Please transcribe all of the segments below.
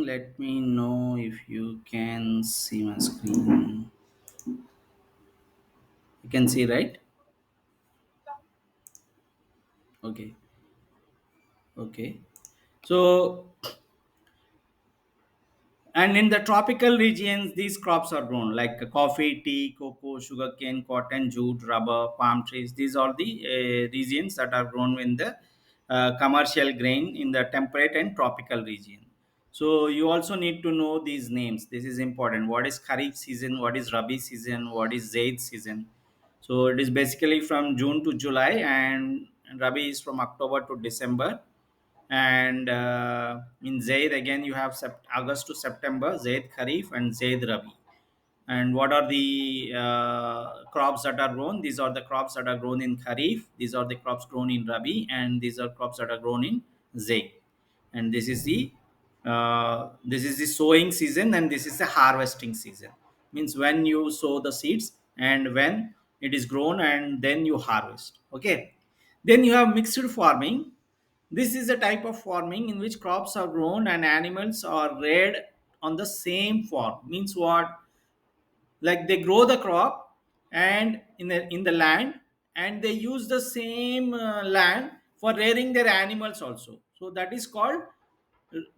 Let me know if you can see my screen. You can see, right? Okay. Okay. So, and in the tropical regions, these crops are grown like coffee, tea, cocoa, sugarcane, cotton, jute, rubber, palm trees. These are the regions that are grown in the commercial grain in the temperate and tropical region. So you also need to know these names. This is important. What is Kharif season? What is Rabi season? What is Zaid season? So it is basically from June to July, and Rabi is from October to December. And in Zaid again you have August to September, Zaid Kharif and Zaid Rabi. And what are the crops that are grown? These are the crops that are grown in Kharif, these are the crops grown in Rabi, and these are crops that are grown in Zaid. And this is the sowing season, and this is the harvesting season. Means when you sow the seeds and when it is grown and then you harvest. Okay. Then you have mixed farming. This is a type of farming in which crops are grown and animals are reared on the same farm. Means what? Like they grow the crop and in the land, and they use the same land for rearing their animals also. So that is called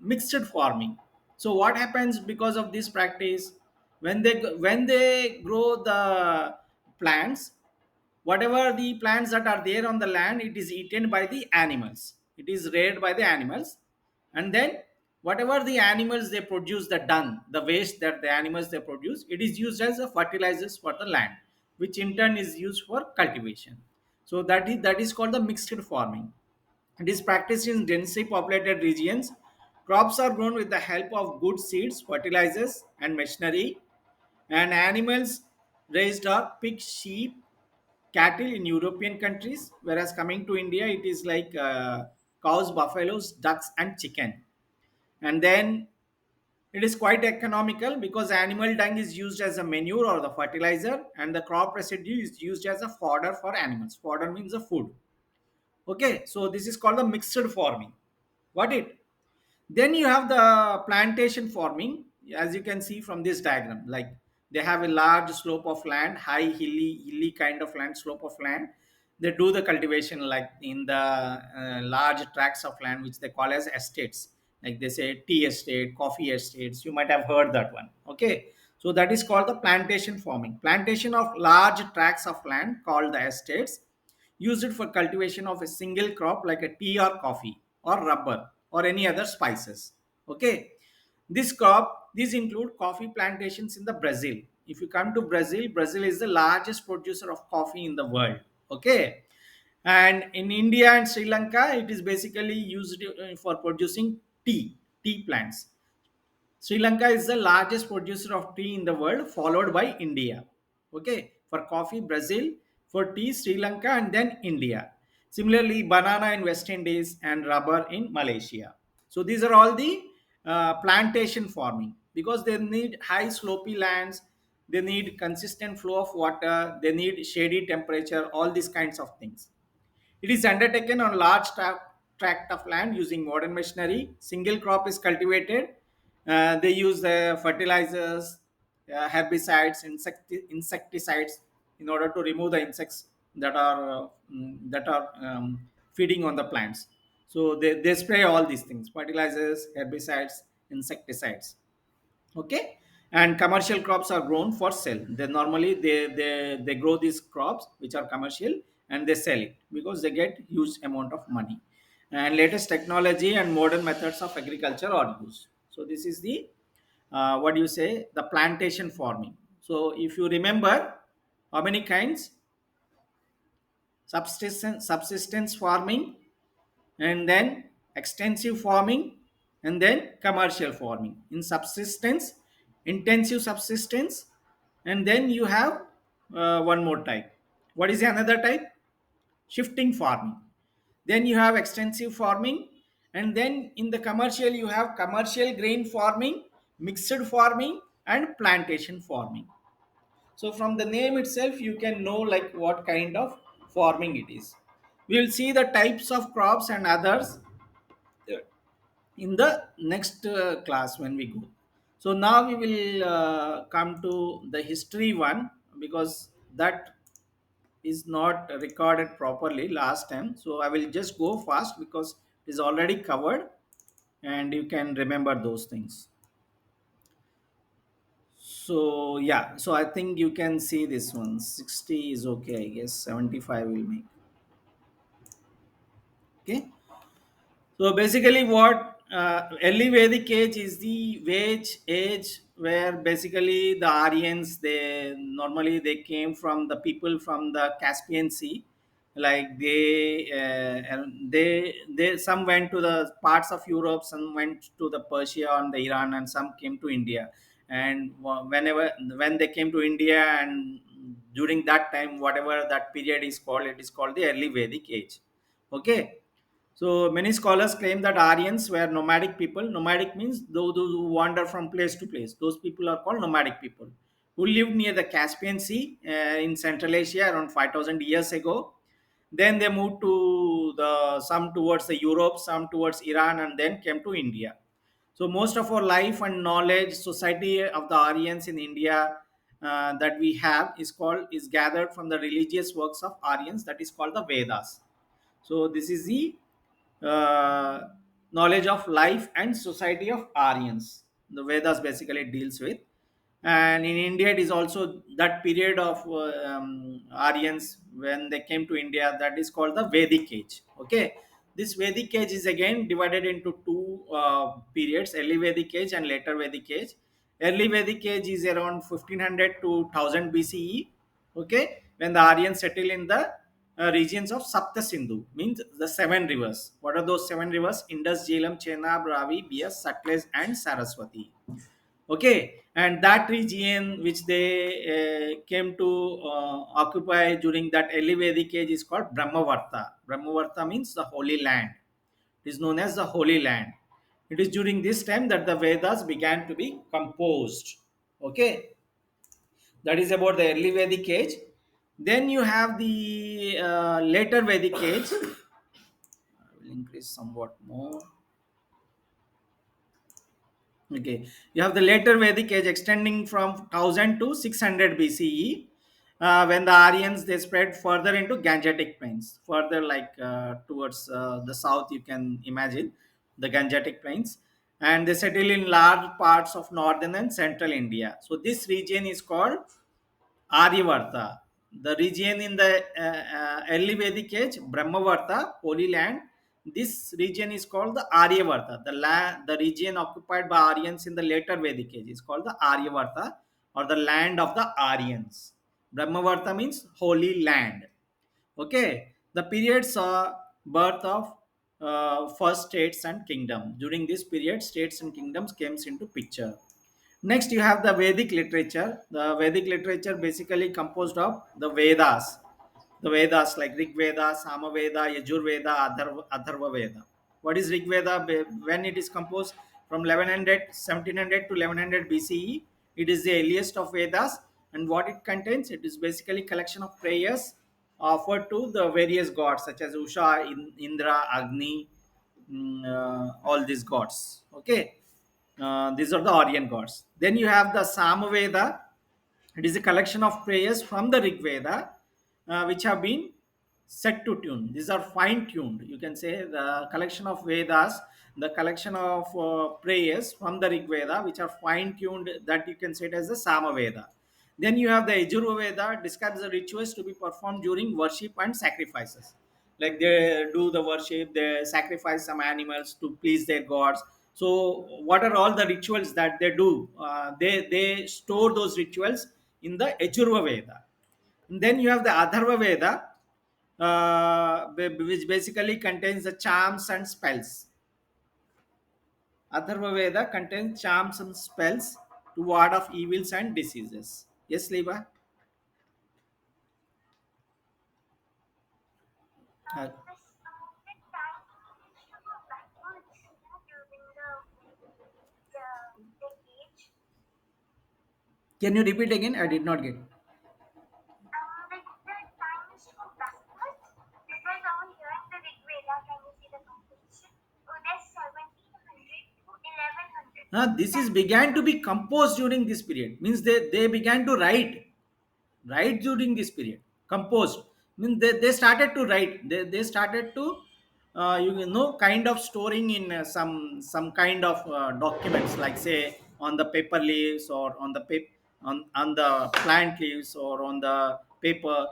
mixed farming. So what happens because of this practice? When they grow the plants, whatever the plants that are there on the land, it is eaten by the animals, it is reared by the animals. And then whatever the animals they produce, the dung, the waste that the animals they produce, it is used as a fertilizers for the land, which in turn is used for cultivation. So that is called the mixed farming. It is practiced in densely populated regions. Crops are grown with the help of good seeds, fertilizers, and machinery. And animals raised are pigs, sheep, cattle in European countries, whereas coming to India, it is like cows, buffaloes, ducks, and chicken. And then it is quite economical because animal dung is used as a manure or the fertilizer, and the crop residue is used as a fodder for animals. Fodder means a food. Okay, so this is called the mixed farming. What it? Then you have the plantation farming, as you can see from this diagram. Like they have a large slope of land, high hilly kind of land, slope of land. They do the cultivation like in the large tracts of land, which they call as estates. Like they say tea estate, coffee estates. You might have heard that one. Okay, so that is called the plantation farming. Plantation of large tracts of land called the estates, use it for cultivation of a single crop like a tea or coffee or rubber or any other spices. Okay, these include coffee plantations in the Brazil. If you come to Brazil, Brazil is the largest producer of coffee in the world. Okay, and in India and Sri Lanka, it is basically used for producing tea plants. Sri Lanka is the largest producer of tea in the world, followed by India. Okay, for coffee, Brazil; for tea, Sri Lanka, and then India. Similarly, banana in West Indies and rubber in Malaysia. So these are all the plantation farming because they need high slopy lands, they need consistent flow of water, they need shady temperature, all these kinds of things. It is undertaken on large tract of land using modern machinery. Single crop is cultivated. They use fertilizers, herbicides, insecticides in order to remove the insects that are feeding on the plants. So they spray all these things: fertilizers, herbicides, insecticides. Okay, and commercial crops are grown for sale. They normally they grow these crops which are commercial, and they sell it because they get huge amount of money. And latest technology and modern methods of agriculture are used. So this is the what do you say, the plantation farming. So if you remember, how many kinds? Subsistence farming, and then extensive farming, and then commercial farming. In subsistence, intensive subsistence, and then you have one more type. What is the another type? Shifting farming. Then you have extensive farming, and then in the commercial you have commercial grain farming, mixed farming, and plantation farming. So from the name itself you can know like what kind of farming it is. We will see the types of crops and others in the next class when we go. So now we will come to the history one, because that is not recorded properly last time. So I will just go fast because it is already covered and you can remember those things. So yeah, so I think you can see this one. 60 is okay, I guess. 75 will make. Okay. So basically, what early Vedic age is the age where basically the Aryans, they normally they came from the people from the Caspian Sea, like they some went to the parts of Europe, some went to the Persia and the Iran, and some came to India. And when they came to India, and during that time, whatever that period is called, it is called the early Vedic age. Okay. So many scholars claim that Aryans were nomadic people. Nomadic means those who wander from place to place. Those people are called nomadic people who lived near the Caspian Sea in Central Asia around 5,000 years ago. Then they moved to the some towards the Europe, some towards Iran, and then came to India. So most of our life and knowledge, society of the Aryans in India that we have is gathered from the religious works of Aryans, that is called the Vedas. So this is the uh, knowledge of life and society of Aryans. The Vedas basically deals with, and in India it is also that period of Aryans when they came to India, that is called the Vedic age. Okay, this Vedic age is again divided into two periods: early Vedic age and later Vedic age. Early Vedic age is around 1500 to 1000 BCE. Okay, when the Aryans settle in the regions of Sapta Sindhu, means the seven rivers. What are those seven rivers? Indus, Jhelum, Chenab, Ravi, Bias, Satluj, and Saraswati. Okay, and that region which they came to occupy during that early Vedic age is called Brahmavarta. Brahmavarta means the holy land. It is known as the holy land. It is during this time that the Vedas began to be composed. Okay, that is about the early Vedic age. Then you have the later Vedic age. I will increase somewhat more. Okay, you have the later Vedic age extending from 1000 to 600 BCE, when the Aryans they spread further into Gangetic plains, further like towards the south. You can imagine the Gangetic plains, and they settle in large parts of northern and central India. So this region is called Aryavarta. The region in the early Vedic age, Brahmavarta, Holy Land, this region is called the Aryavarta. The region occupied by Aryans in the later Vedic age is called the Aryavarta, or the land of the Aryans. Brahmavarta means holy land. Okay, the period saw birth of first states and kingdom. During this period, states and kingdoms came into picture. Next, you have the Vedic literature. The Vedic literature basically composed of the Vedas. The Vedas like Rig Veda, Sama Veda, Yajur Veda, Atharva Veda. What is Rig Veda? When it is composed from 1100, 1700 to 1100 BCE, it is the earliest of Vedas. And what it contains, it is basically collection of prayers offered to the various gods such as Usha, Indra, Agni, all these gods. Okay, these are the Aryan gods. Then you have the Samaveda. It is a collection of prayers from the Rig Veda, which have been set to tune. These are fine tuned. You can say the collection of Vedas, the collection of prayers from the Rig Veda, which are fine tuned, that you can say it as the Samaveda. Then you have the Yajurveda, describes the rituals to be performed during worship and sacrifices. Like they do the worship, they sacrifice some animals to please their gods. So, what are all the rituals that they do? They store those rituals in the Yajurva Veda. And then you have the Atharva Veda, which basically contains the charms and spells. Atharva Veda contains charms and spells to ward off evils and diseases. Yes, Liba? Uh, can you repeat again? I did not get. this is began to be composed during this period, means they began to write during this period. Composed means they started to write, they started to you know, kind of storing in some kind of documents, like say on the paper leaves, or on the paper, on the plant leaves, or on the paper.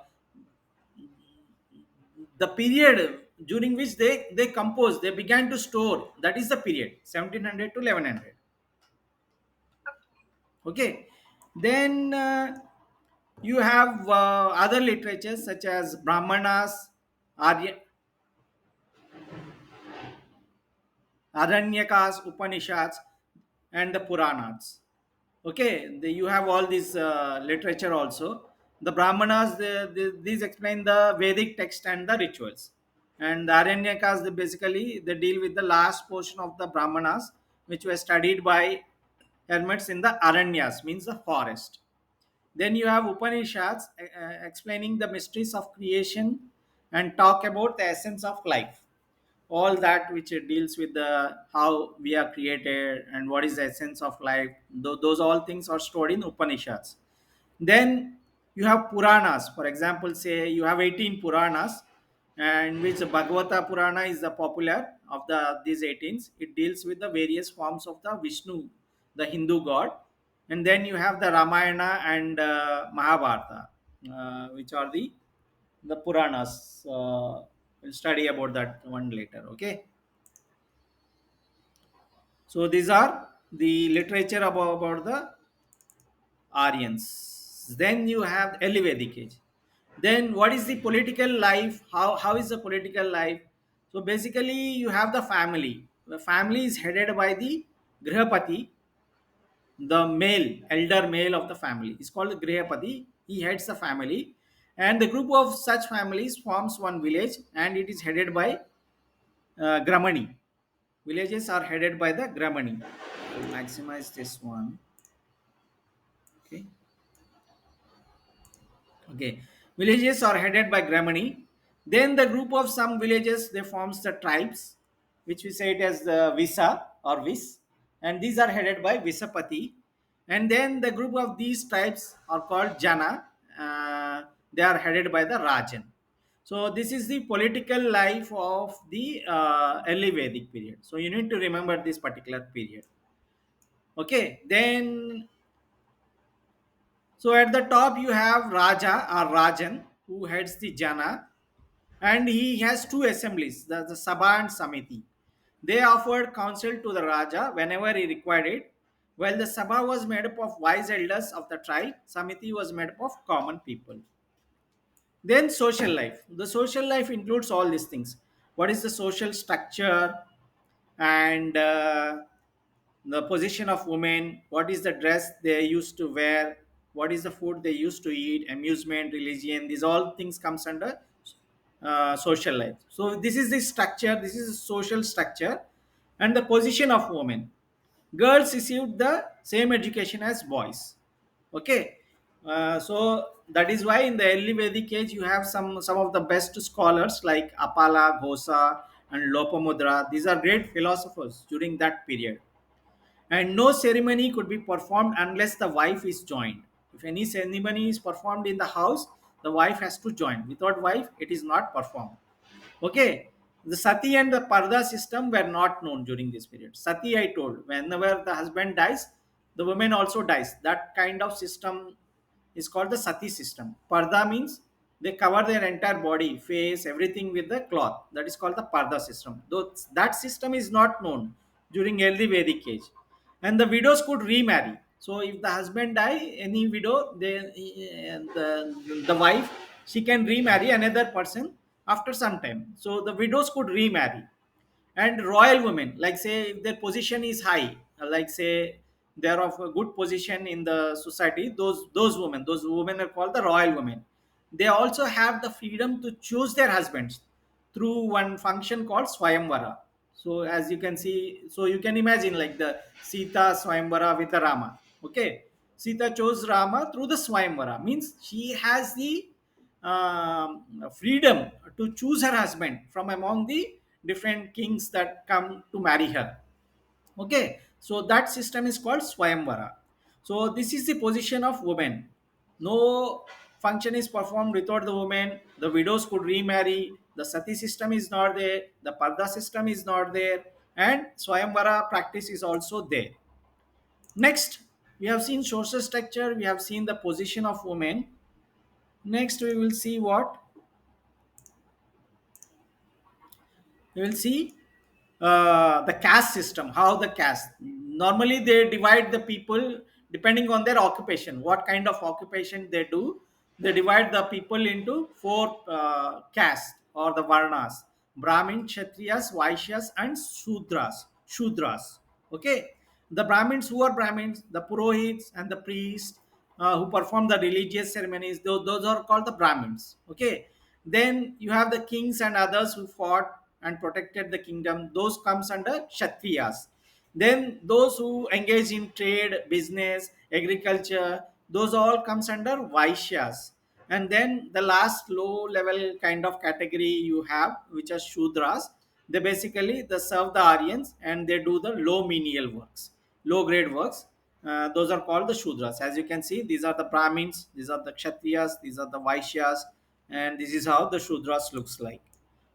The period during which they composed, they began to store, that is the period 1700 to 1100. Okay. Then you have other literatures such as Brahmanas, Arya, Aranyakas, Upanishads, and the Puranas. Okay, you have all this literature also. The Brahmanas, these explain the Vedic text and the rituals, and the Aranyakas, they basically they deal with the last portion of the Brahmanas, which were studied by hermits in the Aranyas, means the forest. Then you have Upanishads explaining the mysteries of creation and talk about the essence of life. All that which it deals with the how we are created and what is the essence of life. Those all things are stored in Upanishads. Then you have Puranas. For example, say you have 18 Puranas, and which the Bhagavata Purana is the popular of the these 18s. It deals with the various forms of the Vishnu, the Hindu god. And then you have the Ramayana and Mahabharata, which are the Puranas. We'll study about that one later. Okay. So these are the literature about the Aryans. Then you have early Vedic age. Then what is the political life? How is the political life? So basically, you have the family. The family is headed by the Grihapati, the male, elder male of the family. It's called the Grihapati. He heads the family, and the group of such families forms one village, and it is headed by Gramani. Villages are headed by the Gramani. I'll maximize this one. Okay. Okay. Villages are headed by Gramani. Then the group of some villages they forms the tribes, which we say it as the Visa or Vis, and these are headed by Visapati. And then the group of these tribes are called Jana. They are headed by the Rajan. So this is the political life of the early Vedic period. So you need to remember this particular period. Okay. Then so at the top you have Raja or Rajan who heads the Jana, and he has two assemblies, the Sabha and Samiti. They offered counsel to the Raja whenever he required it. While the Sabha was made up of wise elders of the tribe, Samiti was made up of common people. Then social life. The social life includes all these things. What is the social structure, and the position of women, what is the dress they used to wear, what is the food they used to eat, amusement, religion, these all things comes under social life. So this is the structure, this is the social structure. And the position of women, girls received the same education as boys. Okay. So that is why in the early Vedic age you have some of the best scholars like Apala, Ghosa, and Lopamudra. These are great philosophers during that period. And no ceremony could be performed unless the wife is joined. If any ceremony is performed in the house, the wife has to join. Without wife, it is not performed. Okay. The sati and the parda system were not known during this period. Sati, I told, whenever the husband dies, the woman also dies. That kind of system is called the sati system. Parda means they cover their entire body, face, everything with the cloth. That is called the parda system. Though that system is not known during early Vedic age. And the widows could remarry. So if the husband die, any widow, the wife, she can remarry another person after some time. So the widows could remarry. And royal women, like say if their position is high, like say they're of a good position in the society, those women are called the royal women. They also have the freedom to choose their husbands through one function called swayamvara. So as you can see, so you can imagine like the Sita swayamvara with the Rama. Okay. Sita chose Rama through the swayamvara, means she has the freedom to choose her husband from among the different kings that come to marry her. Okay. So that system is called Swayamvara. So this is the position of women. No function is performed without the women. The widows could remarry. The sati system is not there. The parda system is not there. And Swayamvara practice is also there. Next, we have seen social structure. We have seen the position of women. Next, we will see what? You will see the caste system, how the caste normally they divide the people depending on their occupation, what kind of occupation they do. They divide the people into four castes or the varnas: brahmin, kshatriyas, vaishyas, and shudras. Okay, the brahmins, who are brahmins, the purohits and the priests who perform the religious ceremonies, those are called the brahmins. Okay, then you have the kings and others who fought and protected the kingdom. Those comes under Kshatriyas. Then those who engage in trade, business, agriculture, those all comes under Vaishyas. And then the last low level kind of category you have, which are Shudras. They basically they serve the Aryans and they do the low menial works, low grade works. Those are called the Shudras. As you can see, these are the Brahmins, these are the Kshatriyas, these are the Vaishyas, and this is how the Shudras looks like.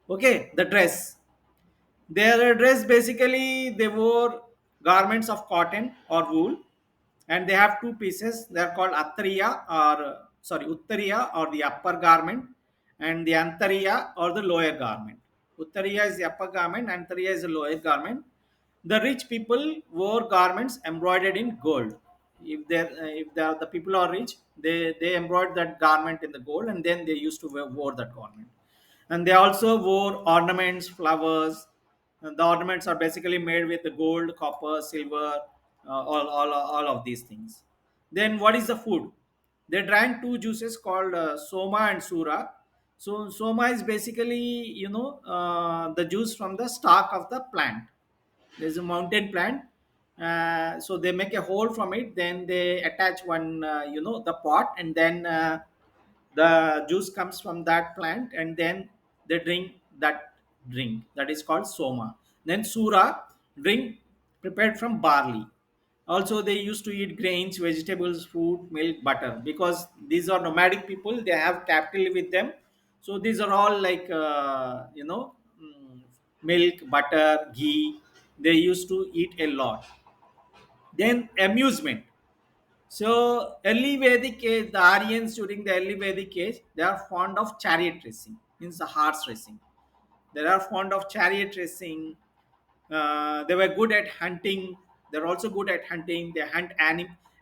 Okay, the dress. Their dress basically they wore garments of cotton or wool, and they have two pieces. They are called Attariya or sorry Uttariya or the upper garment, and the Antariya or the lower garment. Uttariya is the upper garment, Antariya is the lower garment. The rich people wore garments embroidered in gold. If the people are rich, they embroider that garment in the gold, and then they used to wear that garment. And they also wore ornaments, flowers. And the ornaments are basically made with the gold, copper, silver, all of these things. Then what is the food? They drank two juices called Soma and Sura. So Soma is basically the juice from the stalk of the plant. There's a mountain plant. So they make a hole from it. Then they attach one, the pot, and then the juice comes from that plant, and then they drink that drink that is called Soma. Then Sura, drink prepared from barley. Also, they used to eat grains, vegetables, fruit, milk, butter, because these are nomadic people. They have capital with them. So these are all like milk, butter, ghee. They used to eat a lot. Then amusement. So early Vedic age, the Aryans during the early Vedic age, they are fond of chariot racing, means the horse racing. They are fond of chariot racing. They were good at hunting. They're also good at hunting. They hunt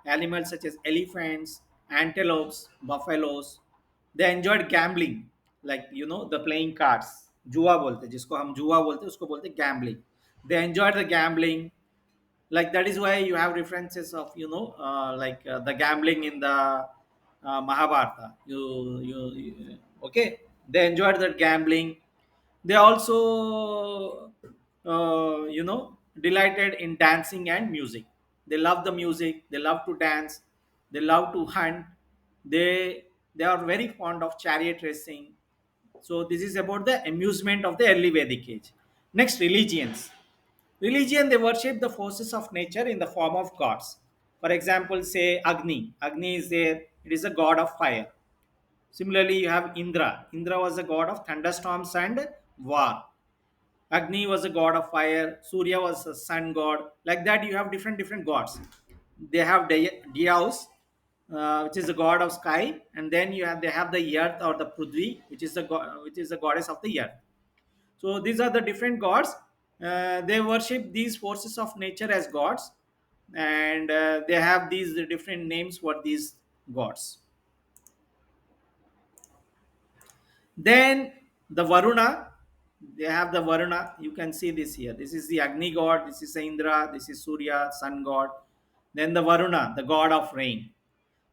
animals such as elephants, antelopes, buffaloes. They enjoyed gambling, like the playing cards. जुआ बोलते हैं, जिसको हम जुआ बोलते हैं उसको बोलते हैं gambling. They enjoyed the gambling, like that is why you have references of the gambling in the Mahabharata. Okay, they enjoyed that gambling. They also delighted in dancing and music. They love the music, they love to dance, they love to hunt. They are very fond of chariot racing. So this is about the amusement of the early Vedic age. Next, religions. Religion, they worship the forces of nature in the form of gods. For example, say Agni. Agni is there, it is a god of fire. Similarly, you have Indra. Indra was a god of thunderstorms and war. Agni was a god of fire. Surya was a sun god. Like that, you have different gods. They have Dyaus, which is the god of sky, and then they have the earth or the Prithvi, which is the goddess of the earth. So these are the different gods. They worship these forces of nature as gods, and they have these different names for these gods. Then the Varuna, they have the Varuna. You can see this here. This is the Agni god. This is the Indra. This is Surya, sun god. Then the Varuna, the god of rain.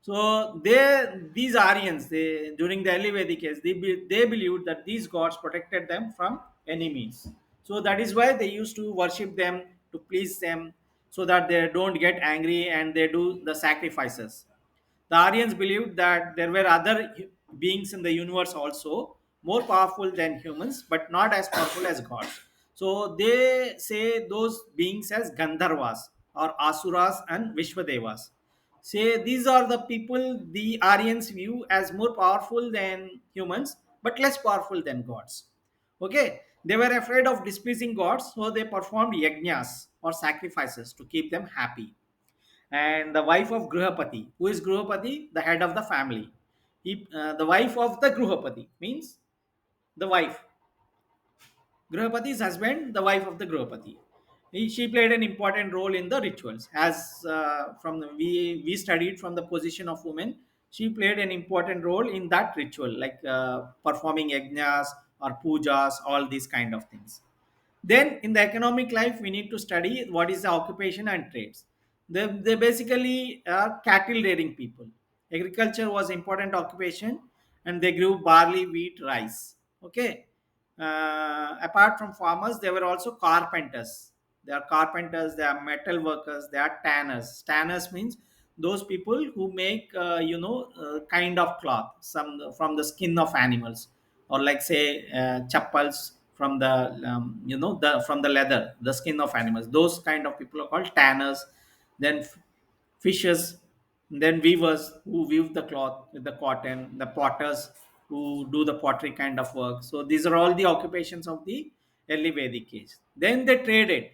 So these Aryans, during the early Vedic age, they believed that these gods protected them from enemies. So that is why they used to worship them to please them, so that they don't get angry and they do the sacrifices. The Aryans believed that there were other beings in the universe also more powerful than humans, but not as powerful as gods. So they say those beings as Gandharvas or Asuras and Vishwadevas. Say these are the people the Aryans view as more powerful than humans but less powerful than gods. Okay, they were afraid of displeasing gods, so they performed yajnas or sacrifices to keep them happy. And the wife of Grihapati, who is Grihapati? The head of the family. The wife of the Grihapati means the wife. Grihapati's husband, the wife of the Grihapati. She played an important role in the rituals. As from the, we studied from the position of women, she played an important role in that ritual, like performing yajnas or pujas, all these kind of things. Then in the economic life, we need to study what is the occupation and trades. They basically are cattle rearing people. Agriculture was important occupation, and they grew barley, wheat, rice. Okay. Apart from farmers, they were also carpenters. They are carpenters. They are metal workers. They are tanners. Tanners means those people who make kind of cloth, some from the skin of animals, or like say chappals from the the from the leather, the skin of animals. Those kind of people are called tanners. Then fishers, then weavers who weave the cloth with the cotton, the potters who do the pottery kind of work. So these are all the occupations of the early Vedic age. Then they traded.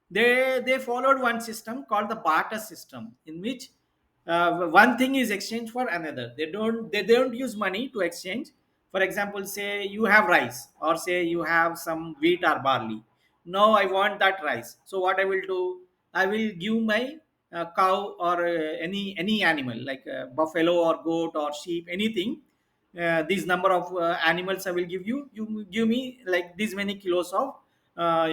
They followed one system called the barter system, in which one thing is exchanged for another. They don't use money to exchange. For example, say you have rice, or say you have some wheat or barley. Now I want that rice. So what I will do, I will give my cow or any animal like buffalo or goat or sheep, anything. These number of animals I will give you. You give me like these many kilos of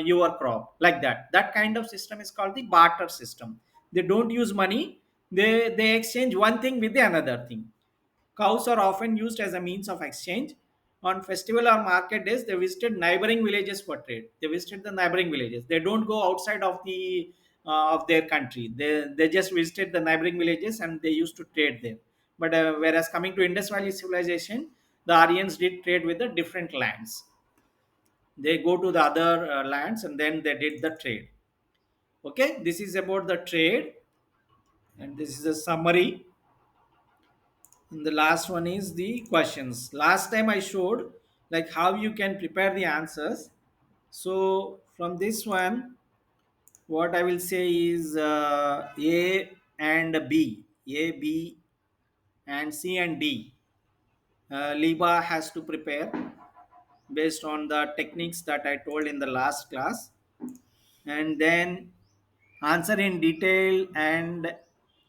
your crop, like that. That kind of system is called the barter system. They don't use money. They exchange one thing with the another thing. Cows are often used as a means of exchange. On festival or market days, they visited neighboring villages for trade. They visited the neighboring villages. They don't go outside of the of their country. They just visited the neighboring villages and they used to trade there. But whereas coming to Indus Valley civilization, the Aryans did trade with the different lands. They go to the other lands and then they did the trade. Okay, this is about the trade, and this is a summary. And the last one is the questions. Last time I showed like how you can prepare the answers. So from this one, what I will say is A and B, A, B, and C and D. Liba has to prepare based on the techniques that I told in the last class, and then answer in detail and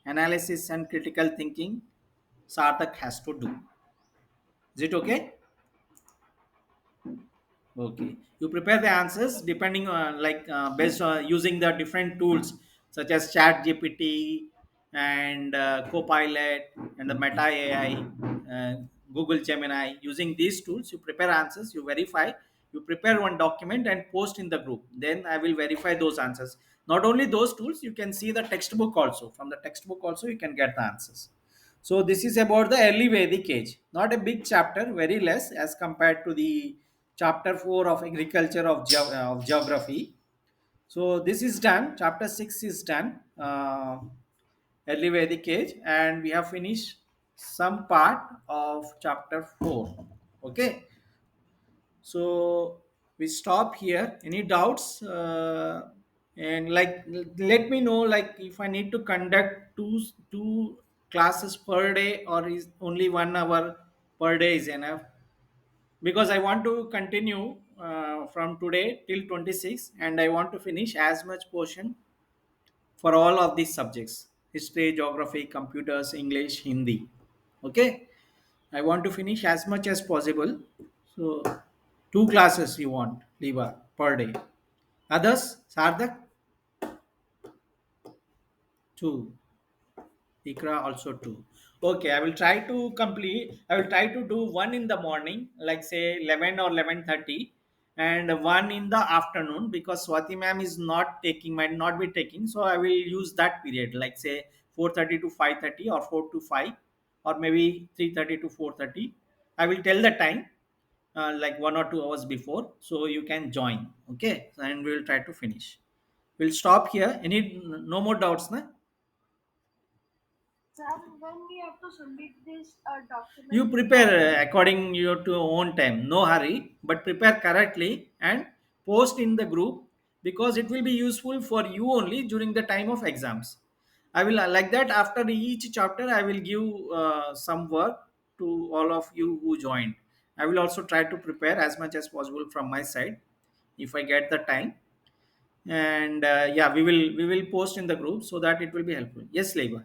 analysis and critical thinking. Sarthak has to do. Is it okay? Okay. You prepare the answers depending on based on using the different tools such as Chat GPT and Copilot and the Meta AI, uh, Google Gemini. Using these tools, you prepare answers, you verify, you prepare one document and post in the group. Then I will verify those answers. Not only those tools, you can see the textbook also. From the textbook also, you can get the answers. So this is about the early Vedic age. Not a big chapter, very less as compared to the chapter 4 of agriculture of geography. So this is done. Chapter 6 is done. Early Vedic age, and we have finished some part of chapter 4. Okay. So we stop here. Any doubts? And like let me know like if I need to conduct two classes per day, or is only 1 hour per day is enough, because I want to continue from today till 26, and I want to finish as much portion for all of these subjects: history, geography, computers, English, Hindi. Okay, I want to finish as much as possible. So, two classes you want, Liva, per day. Others, Sardak, two. Ikra also two. Okay, I will try to complete. I will try to do one in the morning, like say 11 or 11:30, and one in the afternoon, because Swati ma'am is not taking, might not be taking. So I will use that period, like say 4:30 to 5:30 or 4 to 5, or maybe 3:30 to 4:30. I will tell the time, like 1 or 2 hours before, so you can join. Okay, and we will try to finish. We'll stop here. Any no more doubts, na? Sir, when we have to submit this You document, prepare according your to own time. No hurry, but prepare correctly and post in the group because it will be useful for you only during the time of exams. I will like that after each chapter. I will give some work to all of you who joined. I will also try to prepare as much as possible from my side if I get the time. And yeah, we will post in the group so that it will be helpful. Yes, Labor.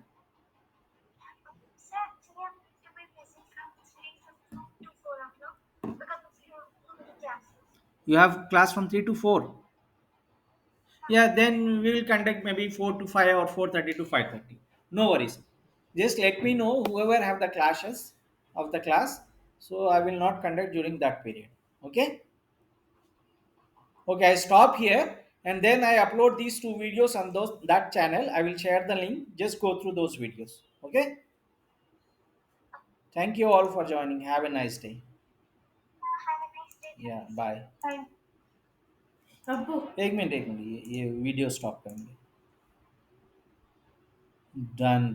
sir, actually I'm going to be busy from 3 to 4 o'clock because of your classes. You have class from 3 to 4. Yeah, then we will conduct maybe 4 to 5 or 4:30 to 5:30. No worries. Just let me know whoever have the classes of the class. So I will not conduct during that period. Okay. Okay. I stop here and then I upload these two videos on those that channel. I will share the link. Just go through those videos. Okay. Thank you all for joining. Have a nice day. Have a nice day, Yeah. sir. Bye. Thank एक minute ये video stop करेंगे. Done.